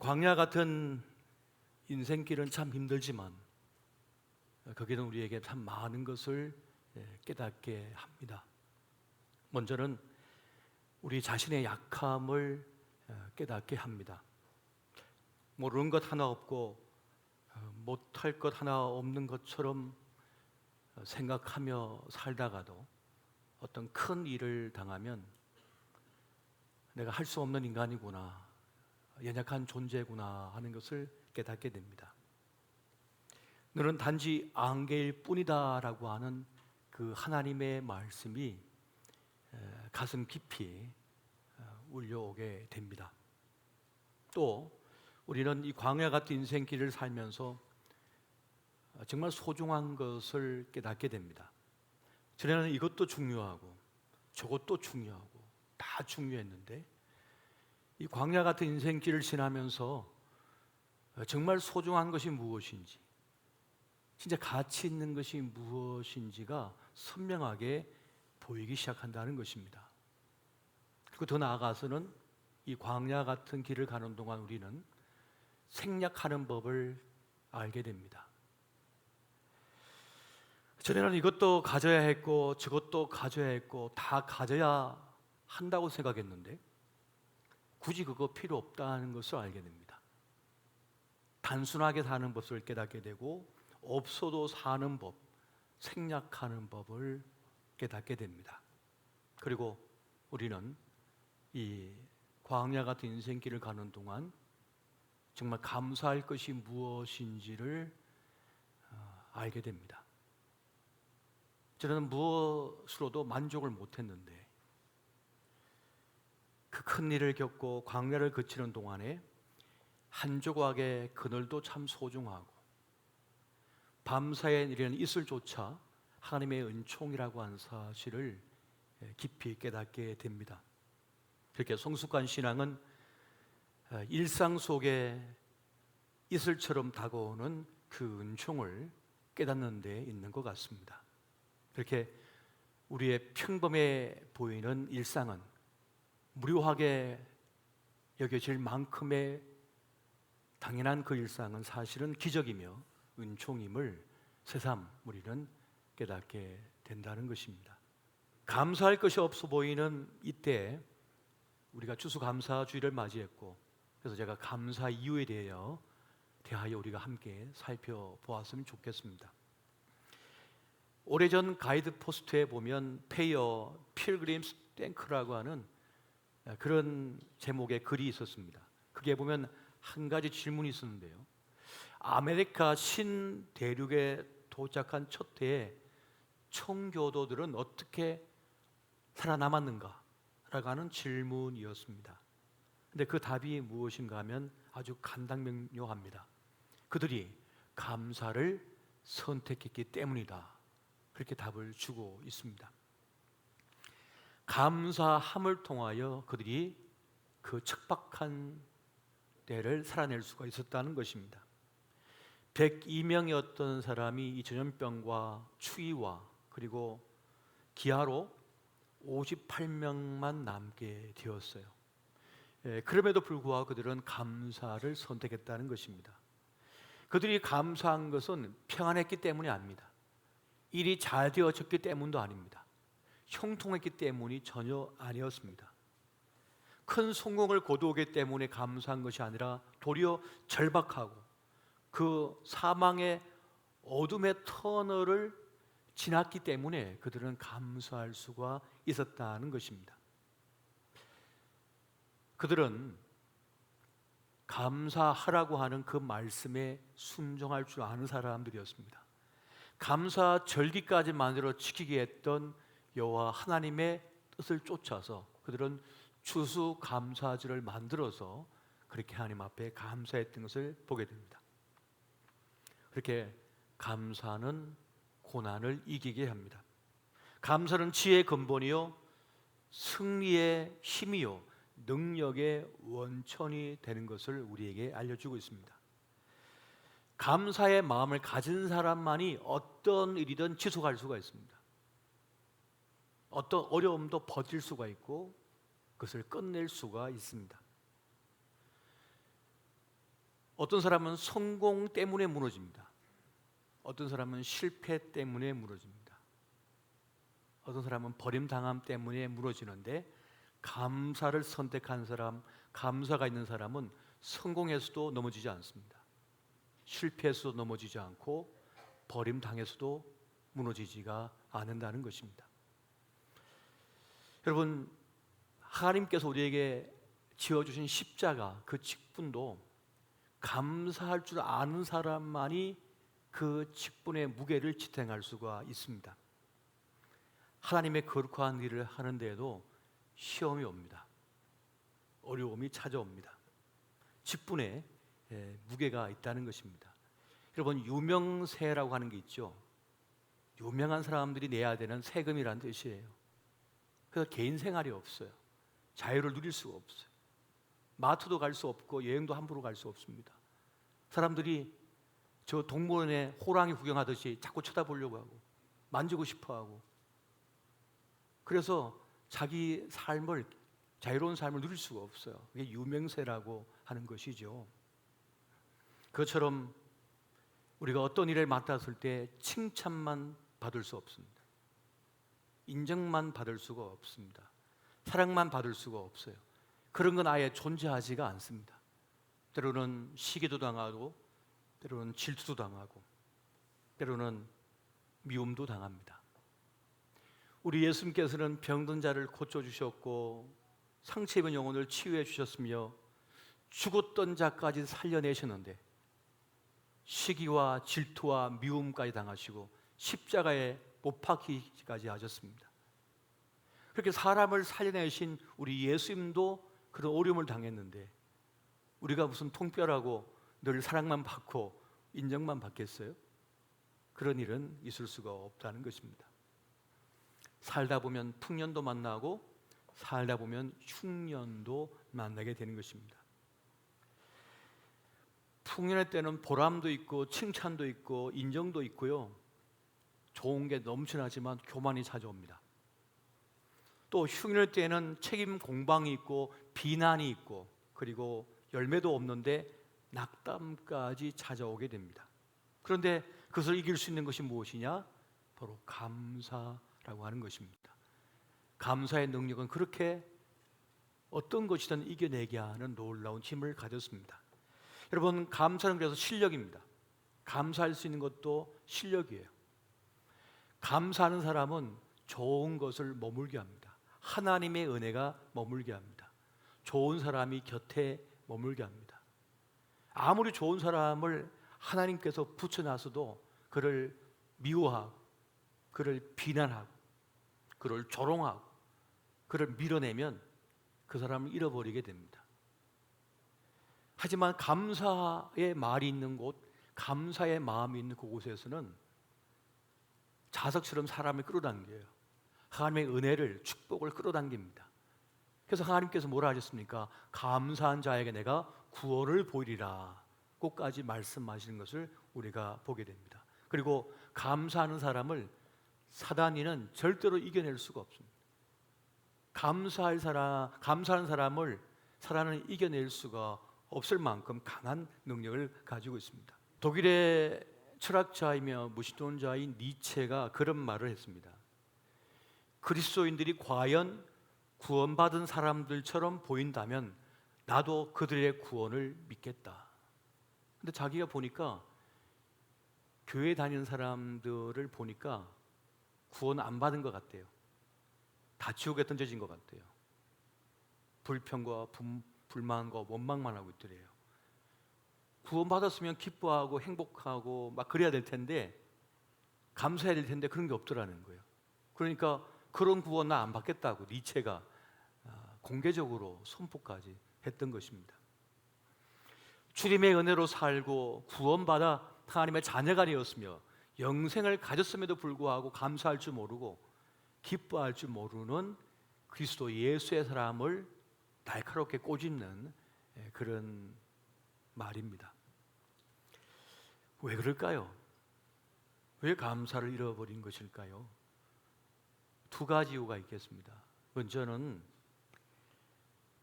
광야 같은 인생길은 참 힘들지만 거기는 우리에게 참 많은 것을 깨닫게 합니다. 먼저는 우리 자신의 약함을 깨닫게 합니다. 모르는 것 하나 없고 못할 것 하나 없는 것처럼 생각하며 살다가도 어떤 큰 일을 당하면 내가 할 수 없는 인간이구나, 연약한 존재구나 하는 것을 깨닫게 됩니다. 너는 단지 안개일 뿐이다 라고 하는 그 하나님의 말씀이 가슴 깊이 울려오게 됩니다. 또 우리는 이 광야 같은 인생길을 살면서 정말 소중한 것을 깨닫게 됩니다. 전에는 이것도 중요하고 저것도 중요하고 다 중요했는데 이 광야 같은 인생길을 지나면서 정말 소중한 것이 무엇인지, 진짜 가치 있는 것이 무엇인지가 선명하게 보이기 시작한다는 것입니다. 그리고 더 나아가서는 이 광야 같은 길을 가는 동안 우리는 생략하는 법을 알게 됩니다. 전에는 이것도 가져야 했고 저것도 가져야 했고 다 가져야 한다고 생각했는데 굳이 그거 필요 없다는 것을 알게 됩니다. 단순하게 사는 법을 깨닫게 되고 없어도 사는 법, 생략하는 법을 깨닫게 됩니다. 그리고 우리는 이 광야 같은 인생길을 가는 동안 정말 감사할 것이 무엇인지를 알게 됩니다. 저는 무엇으로도 만족을 못했는데 그 큰 일을 겪고 광야를 거치는 동안에 한 조각의 그늘도 참 소중하고 밤사이에 내리는 이슬조차 하나님의 은총이라고 하는 사실을 깊이 깨닫게 됩니다. 그렇게 성숙한 신앙은 일상 속에 이슬처럼 다가오는 그 은총을 깨닫는 데 있는 것 같습니다. 그렇게 우리의 평범해 보이는 일상은 무료하게 여겨질 만큼의 당연한 그 일상은 사실은 기적이며 은총임을 새삼 우리는 깨닫게 된다는 것입니다. 감사할 것이 없어 보이는 이때 우리가 추수감사주의를 맞이했고, 그래서 제가 감사 이유에 대하여 우리가 함께 살펴보았으면 좋겠습니다. 오래전 가이드 포스트에 보면 Pay a Pilgrim's Thank라고 하는 그런 제목의 글이 있었습니다. 그게 보면 한 가지 질문이 있었는데요, 아메리카 신대륙에 도착한 첫 해에 청교도들은 어떻게 살아남았는가? 라고 하는 질문이었습니다. 근데 그 답이 무엇인가 하면 아주 간단명료합니다. 그들이 감사를 선택했기 때문이다. 그렇게 답을 주고 있습니다. 감사함을 통하여 그들이 그 척박한 때를 살아낼 수가 있었다는 것입니다. 102명이었던 사람이 이 전염병과 추위와 그리고 기아로 58명만 남게 되었어요. 그럼에도 불구하고 그들은 감사를 선택했다는 것입니다. 그들이 감사한 것은 평안했기 때문이 아닙니다. 일이 잘 되어졌기 때문도 아닙니다. 형통했기 때문이 전혀 아니었습니다. 큰 성공을 거두었기 때문에 감사한 것이 아니라 도리어 절박하고 그 사망의 어둠의 터널을 지났기 때문에 그들은 감사할 수가 있었다는 것입니다. 그들은 감사하라고 하는 그 말씀에 순종할 줄 아는 사람들이었습니다. 감사 절기까지 만들어 지키게 했던 여호와 하나님의 뜻을 쫓아서 그들은 추수감사절을 만들어서 그렇게 하나님 앞에 감사했던 것을 보게 됩니다. 그렇게 감사는 고난을 이기게 합니다. 감사는 지혜의 근본이요 승리의 힘이요 능력의 원천이 되는 것을 우리에게 알려주고 있습니다. 감사의 마음을 가진 사람만이 어떤 일이든 지속할 수가 있습니다. 어떤 어려움도 버틸 수가 있고 그것을 끝낼 수가 있습니다. 어떤 사람은 성공 때문에 무너집니다. 어떤 사람은 실패 때문에 무너집니다. 어떤 사람은 버림당함 때문에 무너지는데, 감사를 선택한 사람, 감사가 있는 사람은 성공해서도 넘어지지 않습니다. 실패해서도 넘어지지 않고 버림당해서도 무너지지가 않는다는 것입니다. 여러분, 하나님께서 우리에게 지어주신 십자가, 그 직분도 감사할 줄 아는 사람만이 그 직분의 무게를 지탱할 수가 있습니다. 하나님의 거룩한 일을 하는 데에도 시험이 옵니다. 어려움이 찾아옵니다. 직분에 무게가 있다는 것입니다. 여러분, 유명세라고 하는 게 있죠. 유명한 사람들이 내야 되는 세금이라는 뜻이에요. 그래서 개인 생활이 없어요. 자유를 누릴 수가 없어요. 마트도 갈 수 없고 여행도 함부로 갈 수 없습니다. 사람들이 저 동물원에 호랑이 구경하듯이 자꾸 쳐다보려고 하고 만지고 싶어하고, 그래서 자기 삶을, 자유로운 삶을 누릴 수가 없어요. 그게 유명세라고 하는 것이죠. 그것처럼 우리가 어떤 일을 맡았을 때 칭찬만 받을 수 없습니다. 인정만 받을 수가 없습니다. 사랑만 받을 수가 없어요. 그런 건 아예 존재하지가 않습니다. 때로는 시기도 당하고, 때로는 질투도 당하고, 때로는 미움도 당합니다. 우리 예수님께서는 병든 자를 고쳐주셨고 상처 입은 영혼을 치유해 주셨으며 죽었던 자까지 살려내셨는데, 시기와 질투와 미움까지 당하시고 십자가에 못 박히기까지 하셨습니다. 그렇게 사람을 살려내신 우리 예수님도 그런 어려움을 당했는데, 우리가 무슨 통뼈라고 늘 사랑만 받고 인정만 받겠어요? 그런 일은 있을 수가 없다는 것입니다. 살다 보면 풍년도 만나고 살다 보면 흉년도 만나게 되는 것입니다. 풍년의 때는 보람도 있고 칭찬도 있고 인정도 있고요, 좋은 게 넘쳐나지만 교만이 찾아옵니다. 또 흉년의 때는 책임 공방이 있고 비난이 있고, 그리고 열매도 없는데 낙담까지 찾아오게 됩니다. 그런데 그것을 이길 수 있는 것이 무엇이냐? 바로 감사라고 하는 것입니다. 감사의 능력은 그렇게 어떤 것이든 이겨내게 하는 놀라운 힘을 가졌습니다. 여러분, 감사는 그래서 실력입니다. 감사할 수 있는 것도 실력이에요. 감사하는 사람은 좋은 것을 머물게 합니다. 하나님의 은혜가 머물게 합니다. 좋은 사람이 곁에 머물게 합니다. 아무리 좋은 사람을 하나님께서 붙여놔서도 그를 미워하고, 그를 비난하고, 그를 조롱하고, 그를 밀어내면 그 사람을 잃어버리게 됩니다. 하지만 감사의 말이 있는 곳, 감사의 마음이 있는 그곳에서는 자석처럼 사람을 끌어당겨요. 하나님의 은혜를, 축복을 끌어당깁니다. 그래서 하나님께서 뭐라 하셨습니까? 감사한 자에게 내가 구원을 보이리라 꼭까지 말씀하시는 것을 우리가 보게 됩니다. 그리고 감사하는 사람을 사단이는 절대로 이겨낼 수가 없습니다. 감사하는 사람을 사단은 이겨낼 수가 없을 만큼 강한 능력을 가지고 있습니다. 독일의 철학자이며 무신론자인 니체가 그런 말을 했습니다. 그리스도인들이 과연 구원받은 사람들처럼 보인다면 나도 그들의 구원을 믿겠다. 근데 자기가 보니까 교회 다니는 사람들을 보니까 구원 안 받은 것 같대요. 다 지옥에 던져진 것 같대요. 불평과 불만과 원망만 하고 있더래요. 구원받았으면 기뻐하고 행복하고 막 그래야 될 텐데, 감사해야 될 텐데 그런 게 없더라는 거예요. 그러니까 그런 구원 나 안 받겠다고 니체가 공개적으로 선포까지 했던 것입니다. 주님의 은혜로 살고 구원받아 하나님의 자녀가 되었으며 영생을 가졌음에도 불구하고 감사할 줄 모르고 기뻐할 줄 모르는 그리스도 예수의 사람을 날카롭게 꼬집는 그런 말입니다. 왜 그럴까요? 왜 감사를 잃어버린 것일까요? 두 가지 이유가 있겠습니다. 먼저는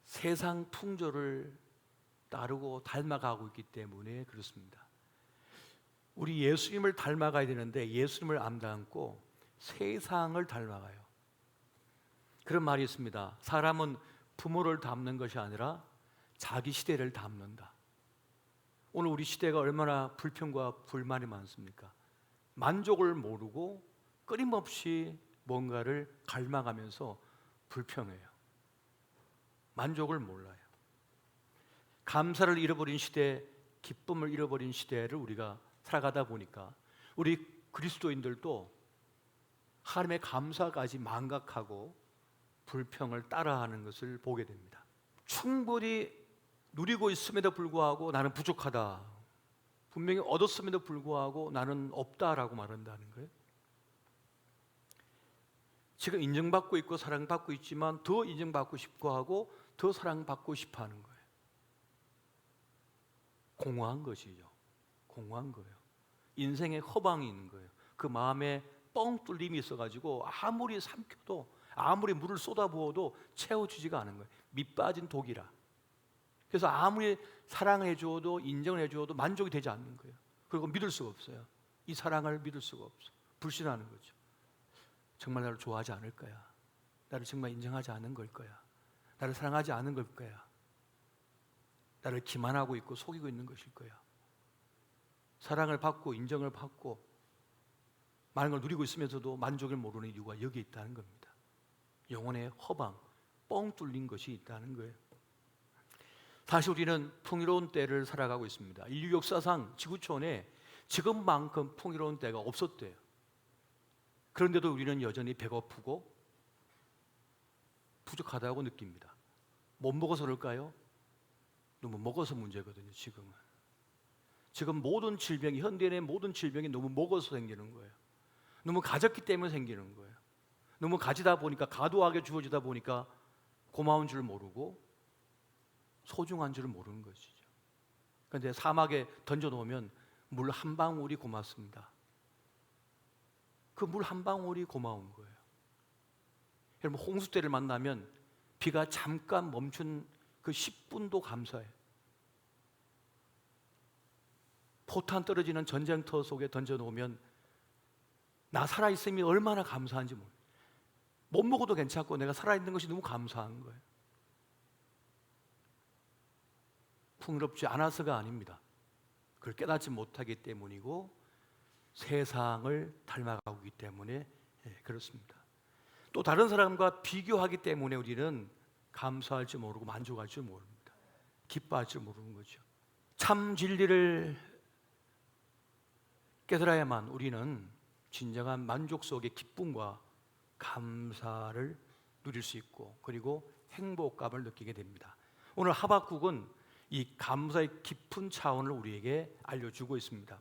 세상 풍조를 따르고 닮아가고 있기 때문에 그렇습니다. 우리 예수님을 닮아가야 되는데 예수님을 안 닮고 세상을 닮아가요. 그런 말이 있습니다. 사람은 부모를 닮는 것이 아니라 자기 시대를 닮는다. 오늘 우리 시대가 얼마나 불평과 불만이 많습니까? 만족을 모르고 끊임없이 뭔가를 갈망하면서 불평해요. 만족을 몰라요. 감사를 잃어버린 시대, 기쁨을 잃어버린 시대를 우리가 살아가다 보니까 우리 그리스도인들도 하나님의 감사까지 망각하고 불평을 따라하는 것을 보게 됩니다. 충분히 누리고 있음에도 불구하고 나는 부족하다, 분명히 얻었음에도 불구하고 나는 없다라고 말한다는 거예요. 지금 인정받고 있고 사랑받고 있지만 더 인정받고 싶고 하고 더 사랑받고 싶어 하는 거예요. 공허한 것이죠. 공허한 거예요. 인생에 허방이 있는 거예요. 그 마음에 뻥 뚫림이 있어가지고 아무리 삼켜도 아무리 물을 쏟아부어도 채워주지가 않은 거예요. 밑 빠진 독이라. 그래서 아무리 사랑해 주어도 인정을 해 주어도 만족이 되지 않는 거예요. 그리고 믿을 수가 없어요. 이 사랑을 믿을 수가 없어. 불신하는 거죠. 정말 나를 좋아하지 않을 거야. 나를 정말 인정하지 않은 걸 거야. 나를 사랑하지 않은 걸 거야. 나를 기만하고 있고 속이고 있는 것일 거야. 사랑을 받고 인정을 받고 많은 걸 누리고 있으면서도 만족을 모르는 이유가 여기에 있다는 겁니다. 영혼의 허방, 뻥 뚫린 것이 있다는 거예요. 사실 우리는 풍요로운 때를 살아가고 있습니다. 인류 역사상 지구촌에 지금만큼 풍요로운 때가 없었대요. 그런데도 우리는 여전히 배고프고 부족하다고 느낍니다. 못 먹어서 그럴까요? 너무 먹어서 문제거든요. 지금 모든 질병이, 현대인의 모든 질병이 너무 먹어서 생기는 거예요. 너무 가졌기 때문에 생기는 거예요. 너무 가지다 보니까, 과도하게 주어지다 보니까 고마운 줄 모르고 소중한 줄 모르는 것이죠. 그런데 사막에 던져놓으면 물 한 방울이 고맙습니다. 그 물 한 방울이 고마운 거예요. 여러분, 홍수 때를 만나면 비가 잠깐 멈춘 그 10분도 감사해요. 포탄 떨어지는 전쟁터 속에 던져놓으면 나 살아있음이 얼마나 감사한지 모르겠어요. 못 먹어도 괜찮고 내가 살아있는 것이 너무 감사한 거예요. 풍요롭지 않아서가 아닙니다. 그걸 깨닫지 못하기 때문이고 세상을 닮아가고 있기 때문에 그렇습니다. 또 다른 사람과 비교하기 때문에 우리는 감사할 줄 모르고 만족할 줄 모릅니다. 기뻐할 줄 모르는 거죠. 참 진리를 깨달아야만 우리는 진정한 만족 속의 기쁨과 감사를 누릴 수 있고 그리고 행복감을 느끼게 됩니다. 오늘 하박국은 이 감사의 깊은 차원을 우리에게 알려주고 있습니다.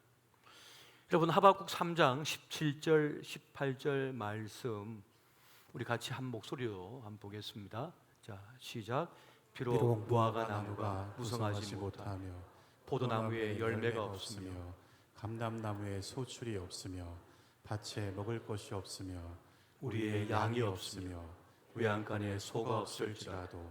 여러분, 하박국 3장 17절 18절 말씀 우리 같이 한 목소리로 한번 보겠습니다. 자, 시작. 비록 무화과 나무가 무성하지 못하며 포도나무에 열매가 없으며 감람나무에 소출이 없으며 밭에 먹을 것이 없으며 우리의 양이 없으며 외양간에 소가 없을지라도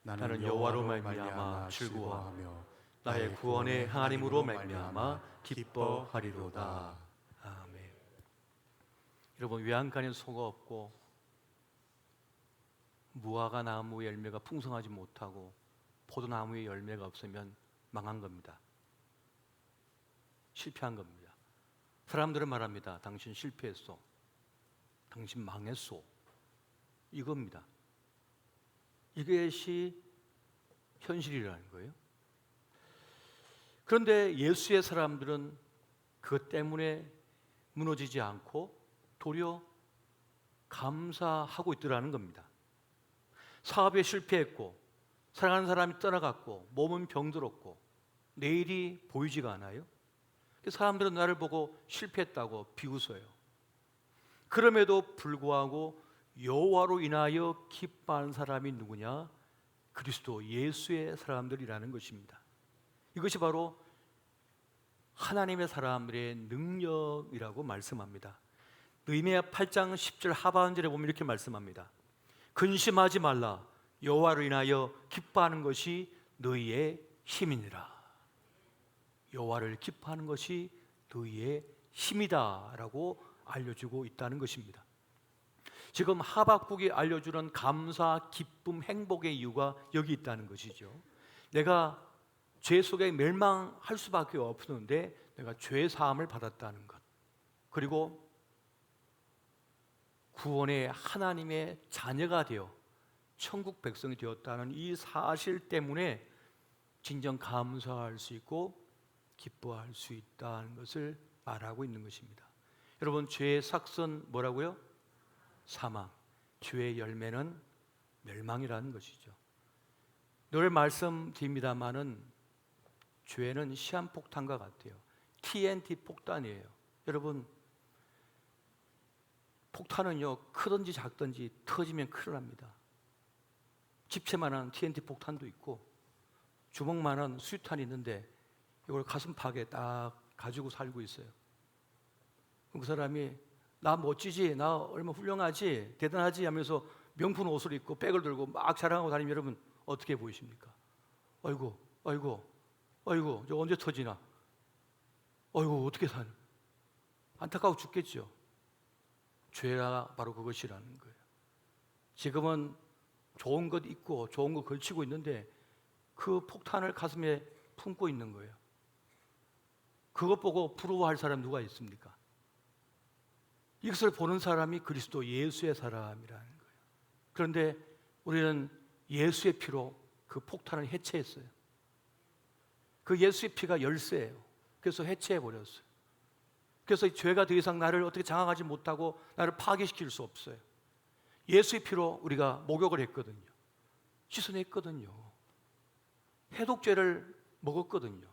나는 여호와로 말미암아 즐거워하며 나의 구원의 하나님으로 말미암아 기뻐하리로다. 아멘. 여러분, 외양간에 소가 없고 무화과 나무 열매가 풍성하지 못하고 포도나무의 열매가 없으면 망한 겁니다. 실패한 겁니다. 사람들은 말합니다. 당신 실패했어. 당신 망했어. 이겁니다. 이것이 현실이라는 거예요. 그런데 예수의 사람들은 그것 때문에 무너지지 않고 도리어 감사하고 있더라는 겁니다. 사업에 실패했고 사랑하는 사람이 떠나갔고 몸은 병들었고 내일이 보이지가 않아요. 사람들은 나를 보고 실패했다고 비웃어요. 그럼에도 불구하고 여호와로 인하여 기뻐하는 사람이 누구냐? 그리스도 예수의 사람들이라는 것입니다. 이것이 바로 하나님의 사람들의 능력이라고 말씀합니다. 느헤미야 8장 10절 하반절에 보면 이렇게 말씀합니다. 근심하지 말라. 여호와로 인하여 기뻐하는 것이 너희의 힘이니라. 여호와를 기뻐하는 것이 너희의 힘이다라고 알려주고 있다는 것입니다. 지금 하박국이 알려주는 감사, 기쁨, 행복의 이유가 여기 있다는 것이죠. 내가 죄 속에 멸망할 수밖에 없었는데 내가 죄 사함을 받았다는 것, 그리고 구원의 하나님의 자녀가 되어 천국 백성이 되었다는 이 사실 때문에 진정 감사할 수 있고 기뻐할 수 있다는 것을 말하고 있는 것입니다. 여러분, 죄의 삭선 뭐라고요? 사망. 죄의 열매는 멸망이라는 것이죠. 늘 말씀드립니다마는 죄는 시한폭탄과 같아요. TNT 폭탄이에요. 여러분, 폭탄은요, 크든지 작든지 터지면 큰일 납니다. 집채만한 TNT 폭탄도 있고 주먹만한 수류탄이 있는데 이걸 가슴팍에 딱 가지고 살고 있어요. 그 사람이 나 멋지지, 나 얼마 훌륭하지, 대단하지 하면서 명품 옷을 입고 백을 들고 막 자랑하고 다니면 여러분 어떻게 보이십니까? 아이고, 아이고, 아이고, 저 언제 터지나? 아이고, 어떻게 사냐? 안타까워 죽겠죠. 죄가 바로 그것이라는 거예요. 지금은 좋은 것 입고 좋은 것 걸치고 있는데 그 폭탄을 가슴에 품고 있는 거예요. 그것 보고 부러워할 사람 누가 있습니까? 이것을 보는 사람이 그리스도 예수의 사람이라는 거예요. 그런데 우리는 예수의 피로 그 폭탄을 해체했어요. 그 예수의 피가 열쇠예요. 그래서 해체해버렸어요. 그래서 죄가 더 이상 나를 어떻게 장악하지 못하고 나를 파괴시킬 수 없어요. 예수의 피로 우리가 목욕을 했거든요. 씻어냈거든요. 해독제를 먹었거든요.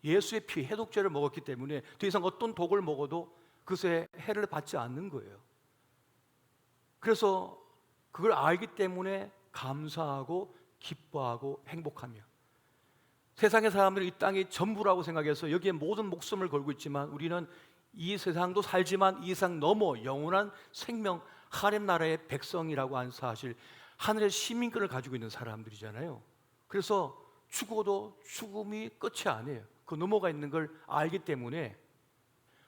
예수의 피, 해독제를 먹었기 때문에 더 이상 어떤 독을 먹어도 그것에 해를 받지 않는 거예요. 그래서 그걸 알기 때문에 감사하고 기뻐하고 행복하며, 세상의 사람들은 이 땅이 전부라고 생각해서 여기에 모든 목숨을 걸고 있지만 우리는 이 세상도 살지만 이 세상 넘어 영원한 생명, 하나님 나라의 백성이라고 하는 사실, 하늘의 시민권을 가지고 있는 사람들이잖아요. 그래서 죽어도 죽음이 끝이 아니에요. 그 너머가 있는 걸 알기 때문에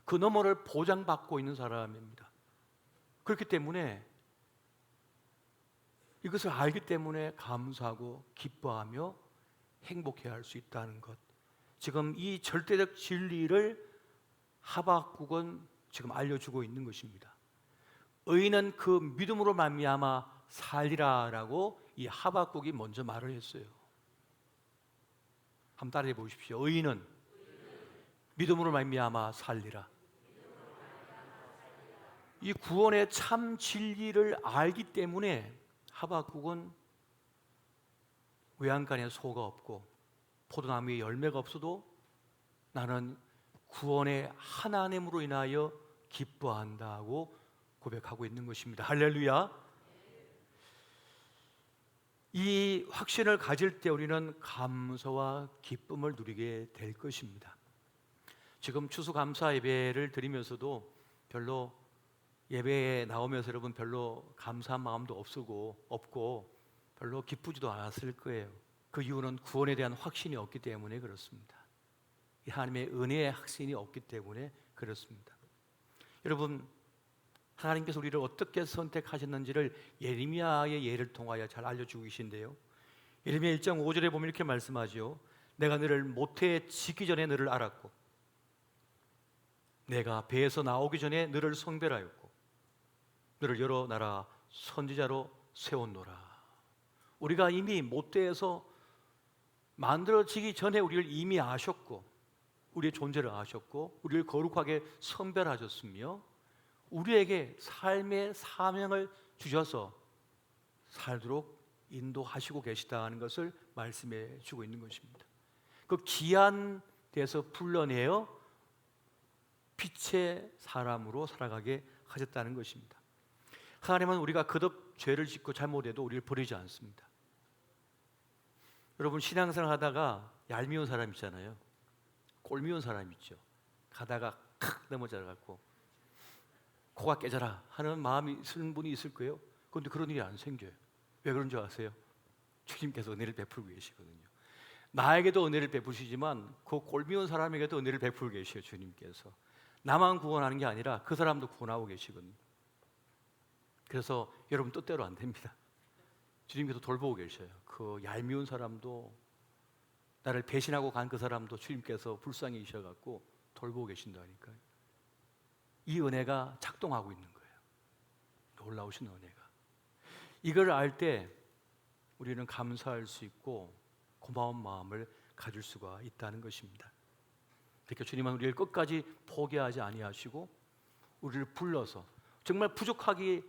그 너머를 보장받고 있는 사람입니다. 그렇기 때문에 이것을 알기 때문에 감사하고 기뻐하며 행복해야 할 수 있다는 것, 지금 이 절대적 진리를 하박국은 지금 알려주고 있는 것입니다. 의인은 그 믿음으로 말미암아 살리라라고 이 하박국이 먼저 말을 했어요. 한번 따라해 보십시오. 의인은 믿음으로 말미암아 살리라. 이 구원의 참 진리를 알기 때문에 하박국은 외양간에 소가 없고 포도나무에 열매가 없어도 나는 구원의 하나님으로 인하여 기뻐한다고 고백하고 있는 것입니다. 할렐루야. 이 확신을 가질 때 우리는 감사와 기쁨을 누리게 될 것입니다. 지금 추수감사 예배를 드리면서도 별로 예배에 나오면서 여러분 별로 감사한 마음도 없고 별로 기쁘지도 않았을 거예요. 그 이유는 구원에 대한 확신이 없기 때문에 그렇습니다. 이 하나님의 은혜의 확신이 없기 때문에 그렇습니다. 여러분, 하나님께서 우리를 어떻게 선택하셨는지를 예레미야의 예를 통하여 잘 알려주고 계신데요. 예레미야 1장 5절에 보면 이렇게 말씀하죠. 내가 너를 모태에 지기 전에 너를 알았고 내가 배에서 나오기 전에 너를 성별하였고 너를 여러 나라 선지자로 세웠노라. 우리가 이미 모태에서 만들어지기 전에 우리를 이미 아셨고 우리의 존재를 아셨고 우리를 거룩하게 선별하셨으며 우리에게 삶의 사명을 주셔서 살도록 인도하시고 계시다는 것을 말씀해 주고 있는 것입니다. 그 귀한 데서 불러내어 빛의 사람으로 살아가게 하셨다는 것입니다. 하나님은 우리가 그덕 죄를 짓고 잘못해도 우리를 버리지 않습니다. 여러분, 신앙생활 하다가 얄미운 사람 있잖아요. 꼴미운 사람 있죠. 가다가 칵 넘어져갖고 코가 깨져라 하는 마음이 있는 분이 있을 거예요. 그런데 그런 일이 안 생겨요. 왜 그런 줄 아세요? 주님께서 은혜를 베풀고 계시거든요. 나에게도 은혜를 베푸시지만 그 꼴미운 사람에게도 은혜를 베풀고 계셔요. 주님께서 나만 구원하는 게 아니라 그 사람도 구원하고 계시거든요. 그래서 여러분 뜻대로 안 됩니다. 주님께서 돌보고 계셔요. 그 얄미운 사람도, 나를 배신하고 간 그 사람도 주님께서 불쌍히 계셔갖고 돌보고 계신다니까요. 이 은혜가 작동하고 있는 거예요. 놀라우신 은혜가. 이걸 알 때 우리는 감사할 수 있고 고마운 마음을 가질 수가 있다는 것입니다. 그러니까 주님은 우리를 끝까지 포기하지 아니하시고 우리를 불러서 정말 부족하기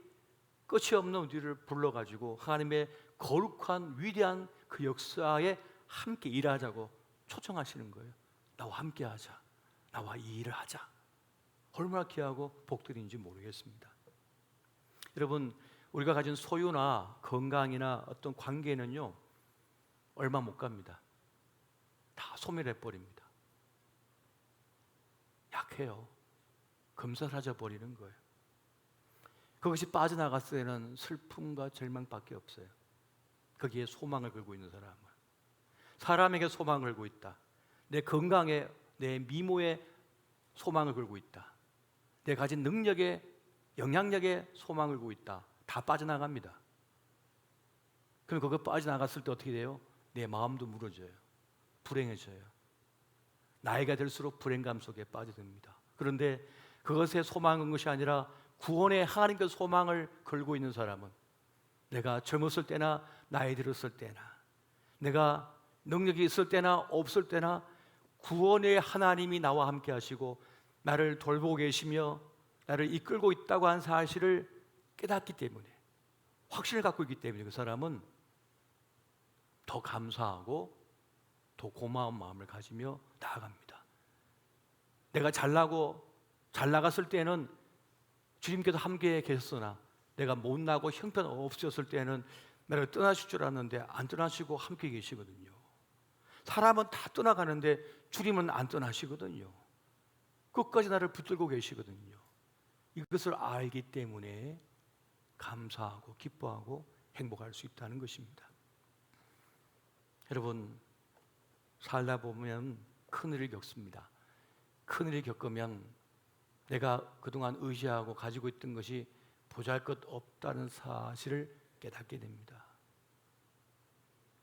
끝이 없는 우리를 불러가지고 하나님의 거룩한 위대한 그 역사에 함께 일하자고 초청하시는 거예요. 나와 함께 하자. 나와 이 일을 하자. 얼마나 귀하고 복들인지 모르겠습니다. 여러분, 우리가 가진 소유나 건강이나 어떤 관계는요, 얼마 못 갑니다. 다 소멸해 버립니다. 약해요. 검사하져 버리는 거예요. 그것이 빠져나갔을 때는 슬픔과 절망밖에 없어요. 거기에 소망을 걸고 있는 사람은. 사람에게 소망을 걸고 있다. 내 건강에, 내 미모에 소망을 걸고 있다. 내 가진 능력에, 영향력에 소망을 걸고 있다. 다 빠져나갑니다. 그럼 그거 빠져나갔을 때 어떻게 돼요? 내 마음도 무너져요. 불행해져요. 나이가 들수록 불행감 속에 빠져듭니다. 그런데 그것에 소망한 것이 아니라 구원의 하나님께 소망을 걸고 있는 사람은 내가 젊었을 때나 나이 들었을 때나 내가 능력이 있을 때나 없을 때나 구원의 하나님이 나와 함께 하시고 나를 돌보고 계시며 나를 이끌고 있다고 하는 사실을 깨닫기 때문에, 확신을 갖고 있기 때문에 그 사람은 더 감사하고 더 고마운 마음을 가지며 나아갑니다. 내가 잘나고 잘 나갔을 때는 주님께서 함께 계셨으나 내가 못나고 형편없었을 때는 나를 떠나실 줄 알았는데 안 떠나시고 함께 계시거든요. 사람은 다 떠나가는데 주님은 안 떠나시거든요. 끝까지 나를 붙들고 계시거든요. 이것을 알기 때문에 감사하고 기뻐하고 행복할 수 있다는 것입니다. 여러분, 살다 보면 큰일을 겪습니다. 큰일을 겪으면 내가 그동안 의지하고 가지고 있던 것이 보잘것없다는 사실을 깨닫게 됩니다.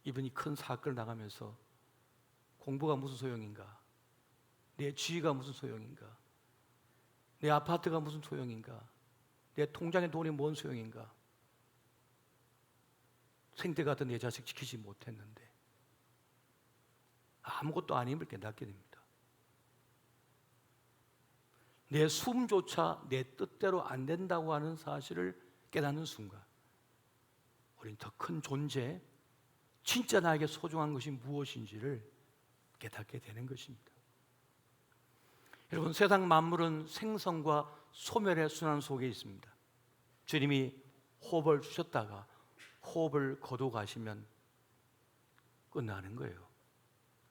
이분이 큰 사건을 나가면서 공부가 무슨 소용인가? 내 지위가 무슨 소용인가? 내 아파트가 무슨 소용인가? 내 통장에 돈이 뭔 소용인가? 생태 같은 내 자식 지키지 못했는데 아무것도 아님을 깨닫게 됩니다. 내 숨조차 내 뜻대로 안 된다고 하는 사실을 깨닫는 순간 우리는 더 큰 존재, 진짜 나에게 소중한 것이 무엇인지를 깨닫게 되는 것입니다. 여러분, 세상 만물은 생성과 소멸의 순환 속에 있습니다. 주님이 호흡을 주셨다가 호흡을 거두어 가시면 끝나는 거예요.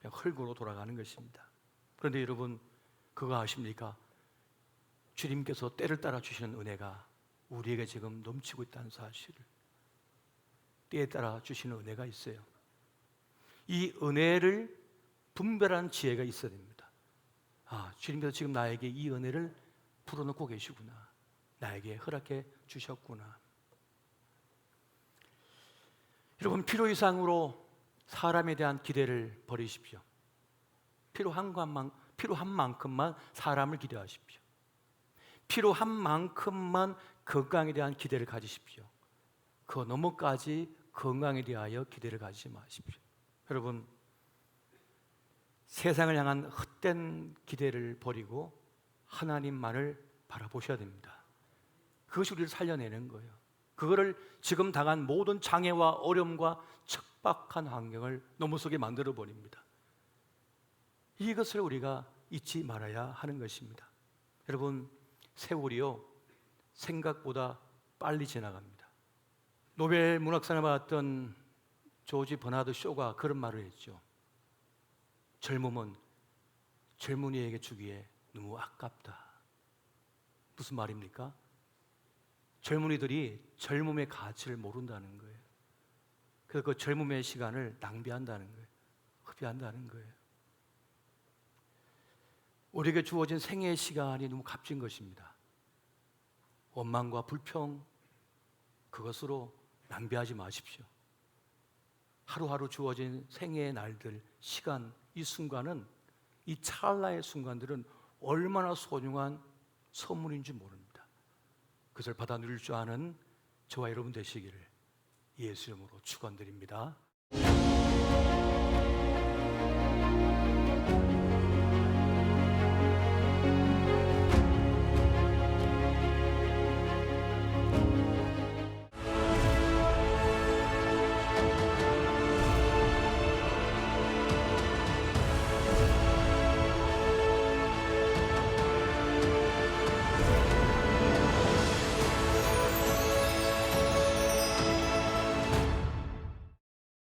그냥 흙으로 돌아가는 것입니다. 그런데 여러분, 그거 아십니까? 주님께서 때를 따라 주시는 은혜가 우리에게 지금 넘치고 있다는 사실을, 때에 따라 주시는 은혜가 있어요. 이 은혜를 분별하는 지혜가 있어야 됩니다. 아, 주님께서 지금 나에게 이 은혜를 불어넣고 계시구나. 나에게 허락해 주셨구나. 여러분, 필요 이상으로 사람에 대한 기대를 버리십시오. 필요한 만큼만 사람을 기대하십시오. 필요한 만큼만 건강에 대한 기대를 가지십시오. 그 너머까지 건강에 대하여 기대를 가지지 마십시오. 여러분, 세상을 향한 헛된 기대를 버리고 하나님만을 바라보셔야 됩니다. 그것이 우리를 살려내는 거예요. 그거를 지금 당한 모든 장애와 어려움과 척박한 환경을 넘어서게 만들어 버립니다. 이것을 우리가 잊지 말아야 하는 것입니다. 여러분, 세월이요 생각보다 빨리 지나갑니다. 노벨 문학상을 받았던 조지 버나드 쇼가 그런 말을 했죠. 젊음은 젊은이에게 주기에 너무 아깝다. 무슨 말입니까? 젊은이들이 젊음의 가치를 모른다는 거예요. 그래서 그 젊음의 시간을 낭비한다는 거예요. 흡입한다는 거예요. 우리에게 주어진 생애의 시간이 너무 값진 것입니다. 원망과 불평, 그것으로 낭비하지 마십시오. 하루하루 주어진 생애의 날들, 시간, 이 순간은, 이 찰나의 순간들은 얼마나 소중한 선물인지 모릅니다. 그것을 받아 누릴 줄 아는 저와 여러분 되시기를 예수 이름으로 축원드립니다.